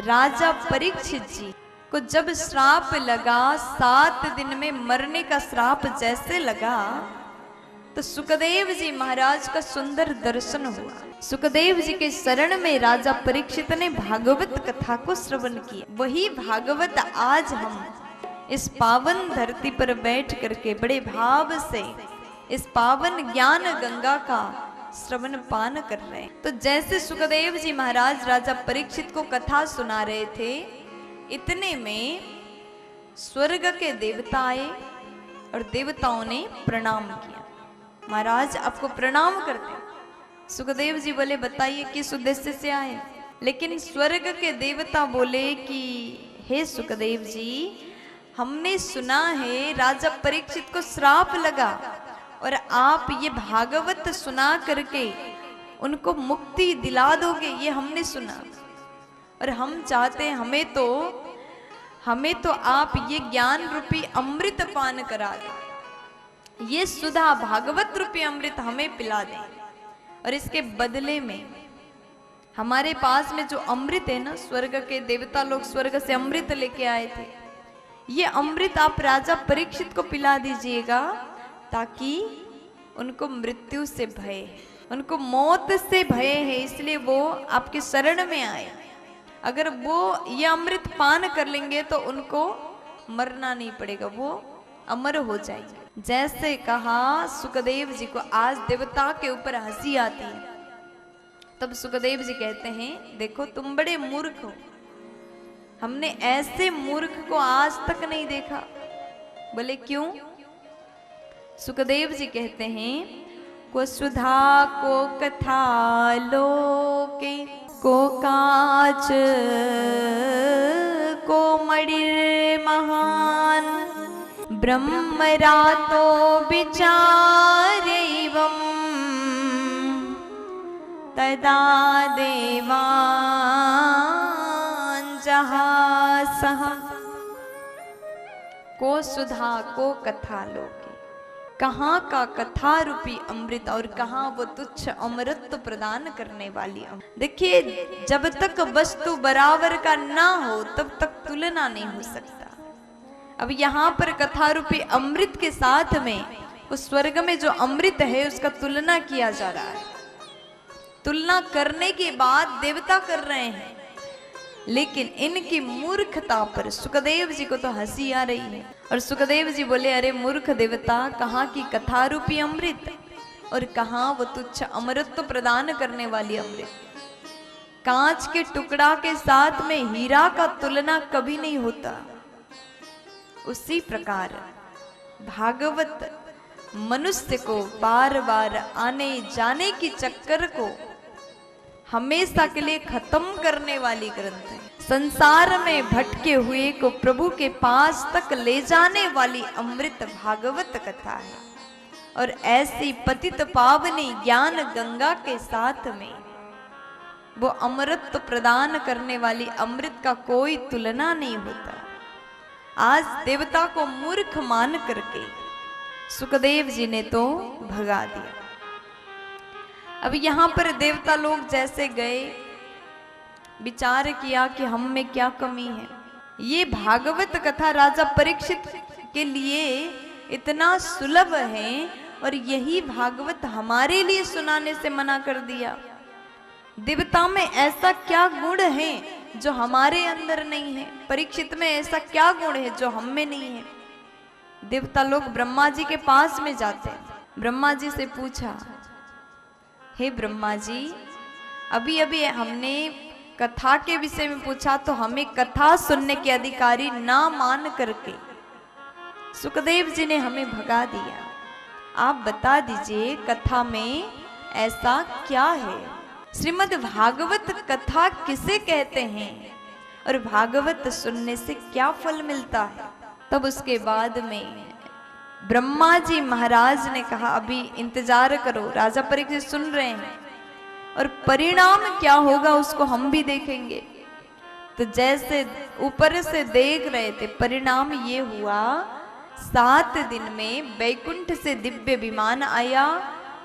राजा परीक्षित जी को जब श्राप लगा, 7 दिन में मरने का श्राप जैसे लगा, तो सुखदेव जी महाराज का सुंदर दर्शन हुआ। सुखदेव जी के शरण में राजा परीक्षित ने भागवत कथा को श्रवण किया। वही भागवत आज हम इस पावन धरती पर बैठ करके बड़े भाव से इस पावन ज्ञान गंगा का श्रवण पान कर रहे हैं। तो जैसे सुखदेव जी महाराज राजा परीक्षित को कथा सुना रहे थे, इतने में स्वर्ग के देवता आए और देवताओं ने प्रणाम किया। महाराज आपको प्रणाम करते हैं। सुखदेव जी बोले बताइए किस उद्देश्य से आए। लेकिन स्वर्ग के देवता बोले कि हे सुखदेव जी, हमने सुना है राजा परीक्षित को श्राप लगा और आप ये भागवत सुना करके उनको मुक्ति दिला दोगे, ये हमने सुना। और हम चाहते हैं हमें तो आप ये ज्ञान रूपी अमृत पान करा दें, ये सुधा भागवत रूपी अमृत हमें पिला दें, और इसके बदले में हमारे पास में जो अमृत है ना, स्वर्ग के देवता लोग स्वर्ग से अमृत लेके आए थे, ये अमृत आप राजा परीक्षित को पिला दीजिएगा, ताकि उनको मृत्यु से भय, उनको मौत से भय है, इसलिए वो आपके शरण में आए। अगर वो ये अमृत पान कर लेंगे तो उनको मरना नहीं पड़ेगा, वो अमर हो जाएंगे। जैसे कहा सुखदेव जी को आज देवता के ऊपर हंसी आती है, तब सुखदेव जी कहते हैं देखो तुम बड़े मूर्ख हो, हमने ऐसे मूर्ख को आज तक नहीं देखा। बोले क्यों? सुखदेव जी कहते हैं को सुधा को कथा लोके को काच को मणिर महान ब्रह्म रातो विचार एवं तदा देवान जहासः। को सुधा को कथा लोके, कहाँ का कथा रूपी अमृत और कहाँ वो तुच्छ अमृत प्रदान करने वाली अमृत। देखिए जब तक वस्तु बराबर का ना हो तब तक तुलना नहीं हो सकता। अब यहाँ पर कथा रूपी अमृत के साथ में उस स्वर्ग में जो अमृत है उसका तुलना किया जा रहा है। तुलना करने के बाद देवता कर रहे हैं, लेकिन इनकी मूर्खता पर सुखदेव जी को तो हंसी आ रही है। और सुखदेव जी बोले अरे मूर्ख देवता, कहाँ की कथा रूपी अमृत और कहाँ वो तुच्छ अमृत प्रदान करने वाली अमृत। कांच के टुकड़ा के साथ में हीरा का तुलना कभी नहीं होता। उसी प्रकार भागवत मनुष्य को बार बार आने जाने की चक्कर को हमेशा के लिए खत्म करने वाली ग्रंथ है। संसार में भटके हुए को प्रभु के पास तक ले जाने वाली अमृत भागवत कथा है। और ऐसी पतित पावनी ज्ञान गंगा के साथ में वो अमृत प्रदान करने वाली अमृत का कोई तुलना नहीं होता। आज देवता को मूर्ख मान करके सुखदेव जी ने तो भगा दिया। अब यहाँ पर देवता लोग जैसे गए, विचार किया कि हम में क्या कमी है। ये भागवत कथा राजा परीक्षित के लिए इतना सुलभ है और यही भागवत हमारे लिए सुनाने से मना कर दिया। देवता में ऐसा क्या गुण है जो हमारे अंदर नहीं है? परीक्षित में ऐसा क्या गुण है जो हम में नहीं है? देवता लोग ब्रह्मा जी के पास में जाते हैं। ब्रह्मा जी से पूछा, हे ब्रह्मा जी, अभी अभी हमने कथा के विषय में पूछा तो हमें कथा सुनने के अधिकारी ना मान करके सुखदेव जी ने हमें भगा दिया। आप बता दीजिए कथा में ऐसा क्या है? श्रीमद् भागवत कथा किसे कहते हैं और भागवत सुनने से क्या फल मिलता है? तब उसके बाद में ब्रह्मा जी महाराज ने कहा अभी इंतजार करो, राजा परीक्षित सुन रहे हैं और परिणाम क्या होगा उसको हम भी देखेंगे। तो जैसे ऊपर से देख रहे थे, परिणाम ये हुआ 7 दिन में वैकुंठ से दिव्य विमान आया।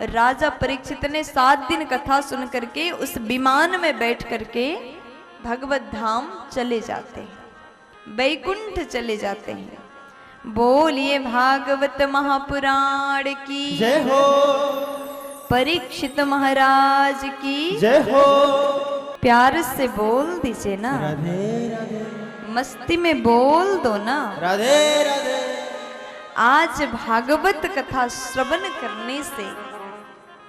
राजा परीक्षित ने 7 दिन कथा सुन करके उस विमान में बैठ करके भगवत धाम चले जाते हैं, वैकुंठ चले जाते हैं। बोलिए भागवत महापुराण की जय हो, परीक्षित महाराज की जय हो। प्यार से बोल दीजिए ना, राधे राधे, मस्ती में बोल दो ना, राधे राधे। आज भागवत कथा श्रवण करने से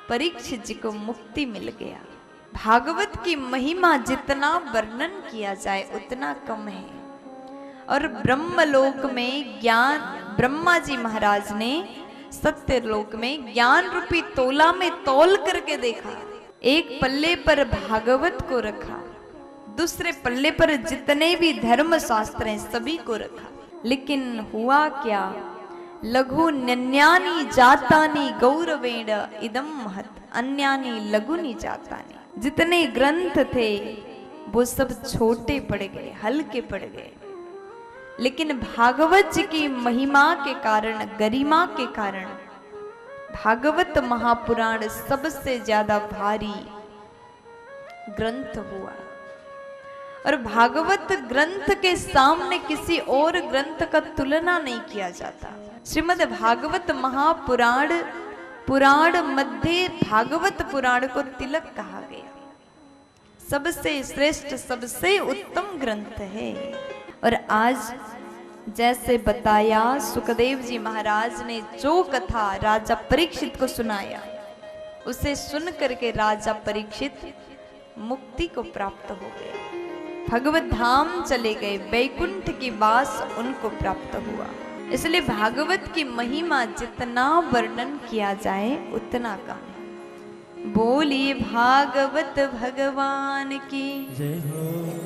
परीक्षित जी को मुक्ति मिल गया। भागवत की महिमा जितना वर्णन किया जाए उतना कम है। और ब्रह्मलोक में ज्ञान, ब्रह्मा जी महाराज ने सत्यलोक में ज्ञान रूपी तोला में तौल करके देखा। एक पल्ले पर भागवत को रखा, दूसरे पल्ले पर जितने भी धर्म शास्त्र हैं सभी को रखा। लेकिन हुआ क्या, लघु नन्यानि जातानि गौरवेण इदम महत्, अन्यानि लघुनि जातानि। जितने ग्रंथ थे वो सब छोटे पड़ गए, हल्के पड़ गए। लेकिन भागवत जी की महिमा के कारण, गरिमा के कारण भागवत महापुराण सबसे ज्यादा भारी ग्रंथ हुआ। और भागवत ग्रंथ के सामने किसी और ग्रंथ का तुलना नहीं किया जाता। श्रीमद् भागवत महापुराण पुराण मध्य भागवत पुराण को तिलक कहा गया। सबसे श्रेष्ठ, सबसे उत्तम ग्रंथ है। और आज जैसे बताया सुखदेव जी महाराज ने जो कथा राजा परीक्षित को सुनाया, उसे सुन करके राजा परीक्षित मुक्ति को प्राप्त हो गए, भगवत धाम चले गए, वैकुंठ की वास उनको प्राप्त हुआ। इसलिए भागवत की महिमा जितना वर्णन किया जाए उतना कम है। बोलिए भागवत भगवान की जय हो।